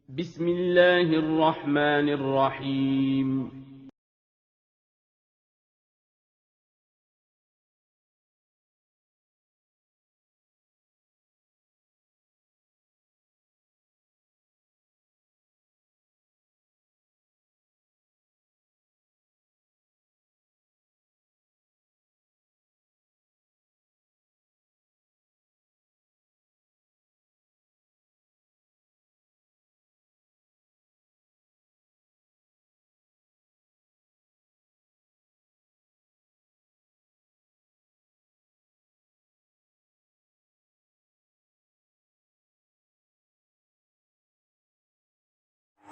بسم الله الرحمن الرحيم.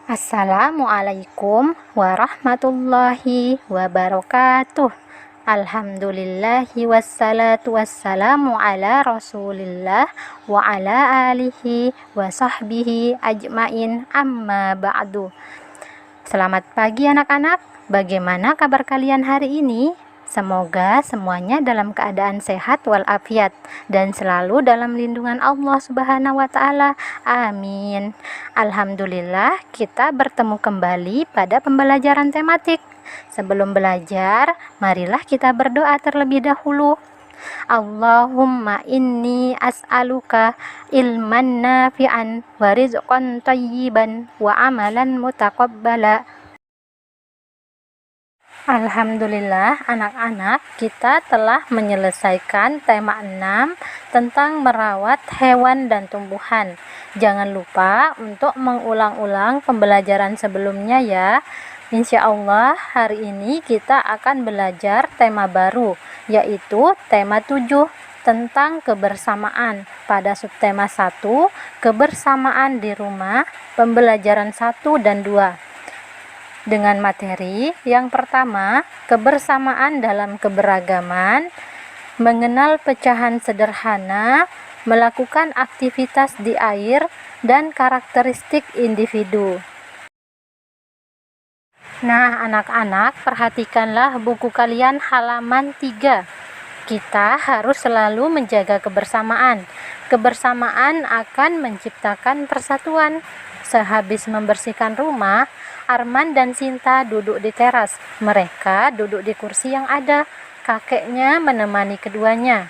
Assalamualaikum warahmatullahi wabarakatuh. Alhamdulillahi wassalatu wassalamu ala rasulillah wa ala alihi wa sahbihi ajmain, amma ba'du. Selamat pagi anak-anak, bagaimana kabar kalian hari ini? Semoga semuanya dalam keadaan sehat walafiat dan selalu dalam lindungan Allah Subhanahu wa Ta'ala. Amin. Alhamdulillah, kita bertemu kembali pada pembelajaran tematik. Sebelum belajar, marilah kita berdoa terlebih dahulu. Allahumma inni as'aluka ilman nafi'an wa rizqan thayyiban wa amalan mutaqabbala. Alhamdulillah anak-anak, kita telah menyelesaikan tema 6 tentang merawat hewan dan tumbuhan. Jangan lupa untuk mengulang-ulang pembelajaran sebelumnya ya. Insya Allah hari ini kita akan belajar tema baru, yaitu tema 7 tentang kebersamaan. Pada subtema 1, kebersamaan di rumah, pembelajaran 1 dan 2. Dengan materi yang pertama, kebersamaan dalam keberagaman, mengenal pecahan sederhana, melakukan aktivitas di air, dan karakteristik individu. Nah, anak-anak, perhatikanlah buku kalian halaman 3. Kita harus selalu menjaga kebersamaan. Kebersamaan akan menciptakan persatuan. Sehabis membersihkan rumah, Arman dan Sinta duduk di teras. Mereka duduk di kursi yang ada. Kakeknya menemani keduanya.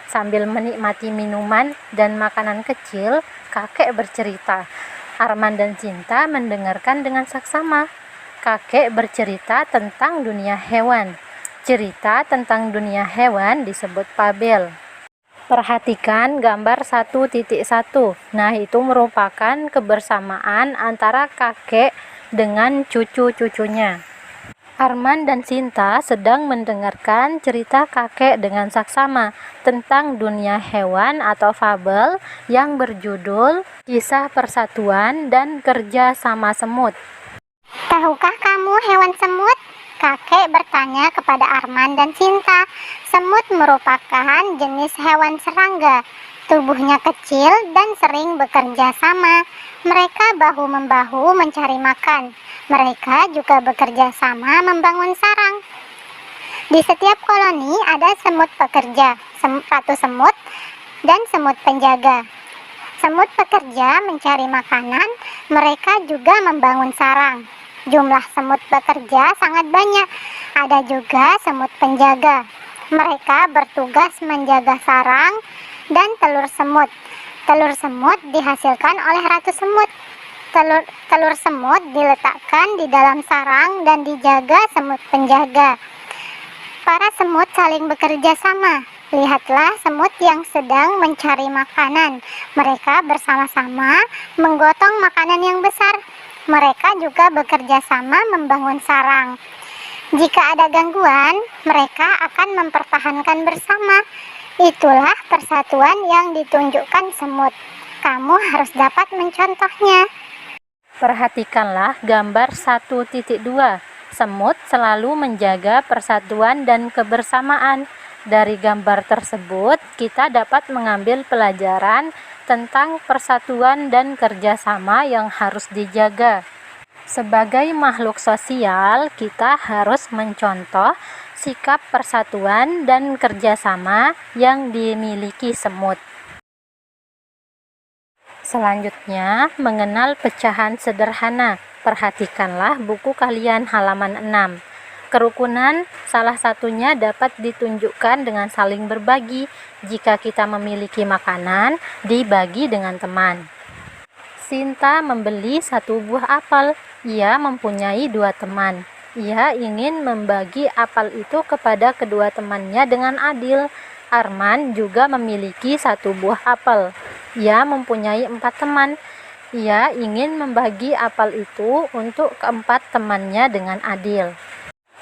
Sambil menikmati minuman dan makanan kecil, kakek bercerita. Arman dan Sinta mendengarkan dengan saksama. Kakek bercerita tentang dunia hewan. Cerita tentang dunia hewan disebut fabel. Perhatikan gambar 1.1. Nah, itu merupakan kebersamaan antara kakek dengan cucu-cucunya. Arman dan Sinta sedang mendengarkan cerita kakek dengan saksama tentang dunia hewan atau fabel yang berjudul Kisah Persatuan dan Kerja Sama Semut. Tahukah kamu hewan semut? Kakek bertanya kepada Arman dan Sinta. Semut merupakan jenis hewan serangga. Tubuhnya kecil dan sering bekerja sama. Mereka bahu-membahu mencari makan. Mereka juga bekerja sama membangun sarang. Di setiap koloni ada semut pekerja, ratu semut, dan semut penjaga. Semut pekerja mencari makanan, mereka juga membangun sarang. Jumlah semut bekerja sangat banyak. Ada juga semut penjaga. Mereka bertugas menjaga sarang dan telur semut. Telur semut dihasilkan oleh ratu semut. Telur semut diletakkan di dalam sarang dan dijaga semut penjaga. Para semut saling bekerja sama. Lihatlah semut yang sedang mencari makanan. Mereka bersama-sama menggotong makanan yang besar. Mereka juga bekerja sama membangun sarang. Jika ada gangguan, mereka akan mempertahankan bersama. Itulah persatuan yang ditunjukkan semut. Kamu harus dapat mencontohnya. Perhatikanlah gambar 1.2. Semut selalu menjaga persatuan dan kebersamaan. Dari gambar tersebut, kita dapat mengambil pelajaran tentang persatuan dan kerjasama yang harus dijaga. Sebagai makhluk sosial, kita harus mencontoh sikap persatuan dan kerjasama yang dimiliki semut. Selanjutnya, mengenal pecahan sederhana. Perhatikanlah buku kalian halaman 6. Kerukunan salah satunya dapat ditunjukkan dengan saling berbagi. Jika kita memiliki makanan, dibagi dengan teman. Sinta membeli 1 buah apel. Ia mempunyai 2 teman. Ia ingin membagi apel itu kepada kedua temannya dengan adil. Arman juga memiliki 1 buah apel. Ia mempunyai 4 teman. Ia ingin membagi apel itu untuk keempat temannya dengan adil.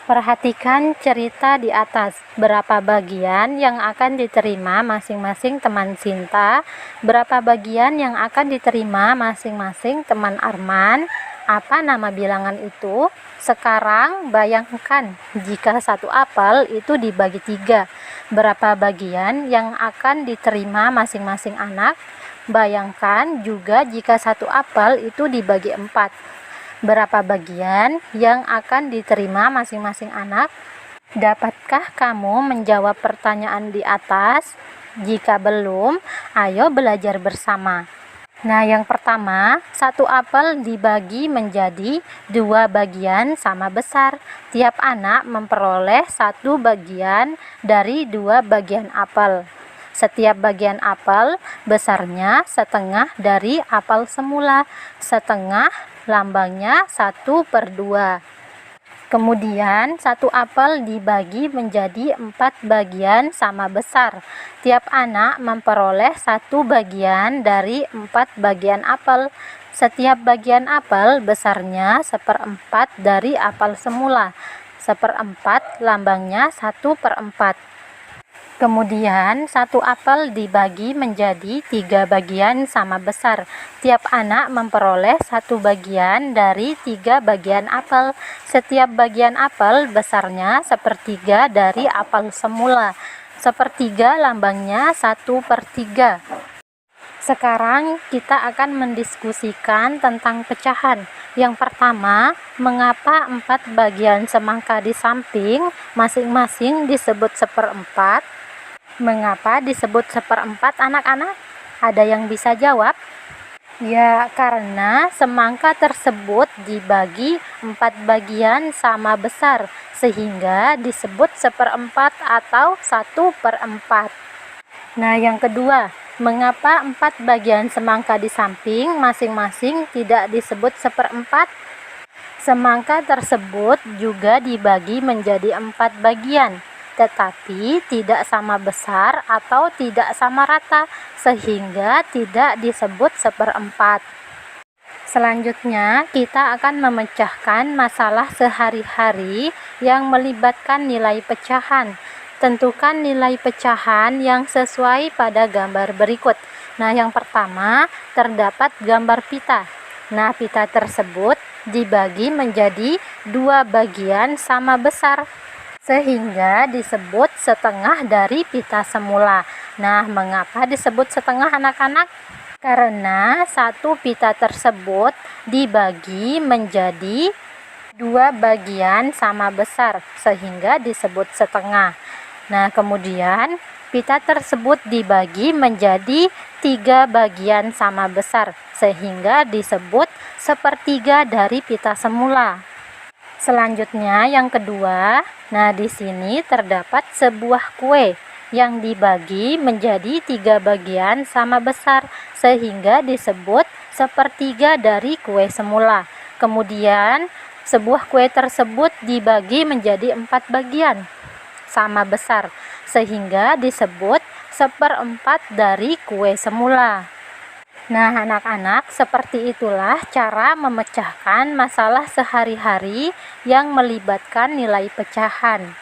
Perhatikan cerita di atas. Berapa bagian yang akan diterima masing-masing teman Sinta? Berapa bagian yang akan diterima masing-masing teman Arman? Apa nama bilangan itu? Sekarang bayangkan jika 1 apel itu dibagi 3. Berapa bagian yang akan diterima masing-masing anak? Bayangkan juga jika 1 apel itu dibagi 4. Berapa bagian yang akan diterima masing-masing anak? Dapatkah kamu menjawab pertanyaan di atas? Jika belum, ayo belajar bersama. Nah, yang pertama, 1 apel dibagi menjadi 2 bagian sama besar. Tiap anak memperoleh 1 bagian dari 2 bagian apel. Setiap bagian apel besarnya setengah dari apel semula. Setengah lambangnya 1/2. Kemudian 1 apel dibagi menjadi 4 bagian sama besar. Tiap anak memperoleh 1 bagian dari 4 bagian apel. Setiap bagian apel besarnya 1/4 dari apel semula. 1/4 lambangnya 1/4. Kemudian 1 apel dibagi menjadi 3 bagian sama besar. Tiap anak memperoleh 1 bagian dari 3 bagian apel. Setiap bagian apel besarnya 1/3 dari apel semula. 1/3 lambangnya 1/3. Sekarang kita akan mendiskusikan tentang pecahan. Yang pertama, mengapa 4 bagian semangka di samping masing-masing disebut 1/4? Mengapa disebut 1/4 anak-anak? Ada yang bisa jawab? Ya, karena semangka tersebut dibagi 4 bagian sama besar, sehingga disebut 1/4 atau 1/4. Nah, yang kedua, mengapa 4 bagian semangka di samping masing-masing tidak disebut 1/4? Semangka tersebut juga dibagi menjadi 4 bagian, tetapi tidak sama besar atau tidak sama rata, sehingga tidak disebut 1/4. Selanjutnya, kita akan memecahkan masalah sehari-hari yang melibatkan nilai pecahan. Tentukan nilai pecahan yang sesuai pada gambar berikut. Nah, yang pertama, terdapat gambar pita. Nah, pita tersebut dibagi menjadi 2 bagian sama besar, sehingga disebut setengah dari pita semula. Nah, mengapa disebut setengah anak-anak? Karena 1 pita tersebut dibagi menjadi 2 bagian sama besar, sehingga disebut setengah. Nah, kemudian pita tersebut dibagi menjadi 3 bagian sama besar, sehingga disebut 1/3 dari pita semula. Selanjutnya, yang kedua, nah di sini terdapat sebuah kue yang dibagi menjadi 3 bagian sama besar, sehingga disebut 1/3 dari kue semula. Kemudian, sebuah kue tersebut dibagi menjadi 4 bagian sama besar, sehingga disebut 1/4 dari kue semula. Nah, anak-anak, seperti itulah cara memecahkan masalah sehari-hari yang melibatkan nilai pecahan.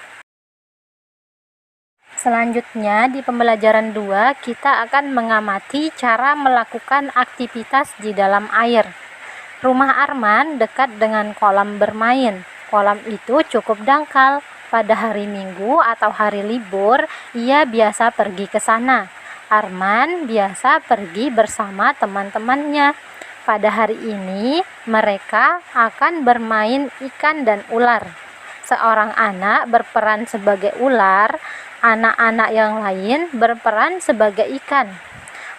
Selanjutnya, di pembelajaran 2, kita akan mengamati cara melakukan aktivitas di dalam air. Rumah Arman dekat dengan kolam bermain. Kolam itu cukup dangkal. Pada hari Minggu atau hari libur, ia biasa pergi ke sana. Arman biasa pergi bersama teman-temannya. Pada hari ini, mereka akan bermain ikan dan ular. Seorang anak berperan sebagai ular, anak-anak yang lain berperan sebagai ikan.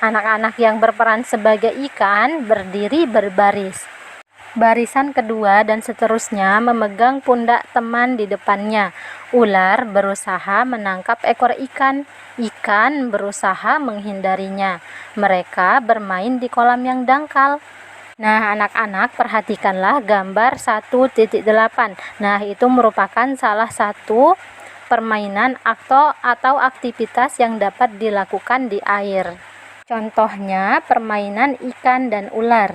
Anak-anak yang berperan sebagai ikan berdiri berbaris. Barisan kedua dan seterusnya memegang pundak teman di depannya. Ular berusaha menangkap ekor ikan. Ikan berusaha menghindarinya. Mereka bermain di kolam yang dangkal. Nah, anak-anak, perhatikanlah gambar 1.8. Nah, itu merupakan salah satu permainan atau aktivitas yang dapat dilakukan di air. Contohnya, permainan ikan dan ular.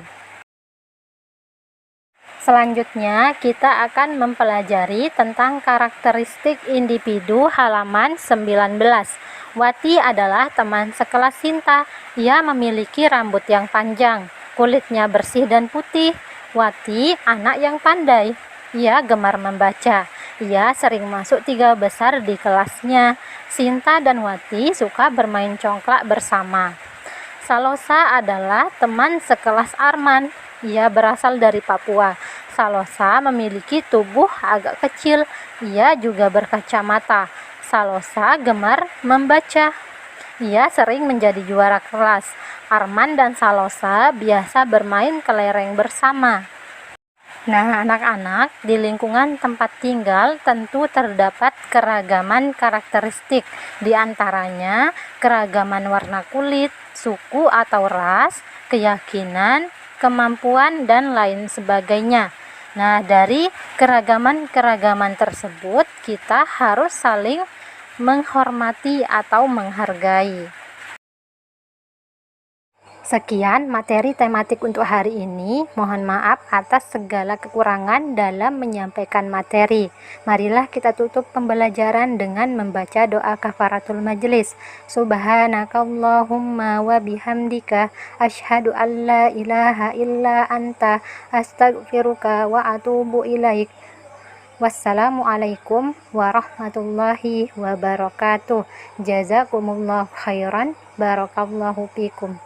Selanjutnya, kita akan mempelajari tentang karakteristik individu halaman 19. Wati adalah teman sekelas Sinta. Ia memiliki rambut yang panjang, kulitnya bersih dan putih. Wati anak yang pandai. Ia gemar membaca. Ia sering masuk 3 besar di kelasnya. Sinta dan Wati suka bermain congklak bersama. Salosa adalah teman sekelas Arman. Ia berasal dari Papua. Salosa memiliki tubuh agak kecil. Ia juga berkacamata. Salosa gemar membaca. Ia sering menjadi juara kelas. Arman dan Salosa biasa bermain kelereng bersama. Nah, anak-anak, di lingkungan tempat tinggal tentu terdapat keragaman karakteristik. Di antaranya keragaman warna kulit, suku atau ras, keyakinan, kemampuan, dan lain sebagainya. Nah, dari keragaman-keragaman tersebut kita harus saling menghormati atau menghargai. Sekian materi tematik untuk hari ini. Mohon maaf atas segala kekurangan dalam menyampaikan materi. Marilah kita tutup pembelajaran dengan membaca doa kafaratul majelis. Subhanakallahumma wa bihamdika asyhadu an la ilaha illa anta astaghfiruka wa atubu ilaik. Wassalamualaikum warahmatullahi wabarakatuh. Jazakumullahu khairan. Barakallahu fikum.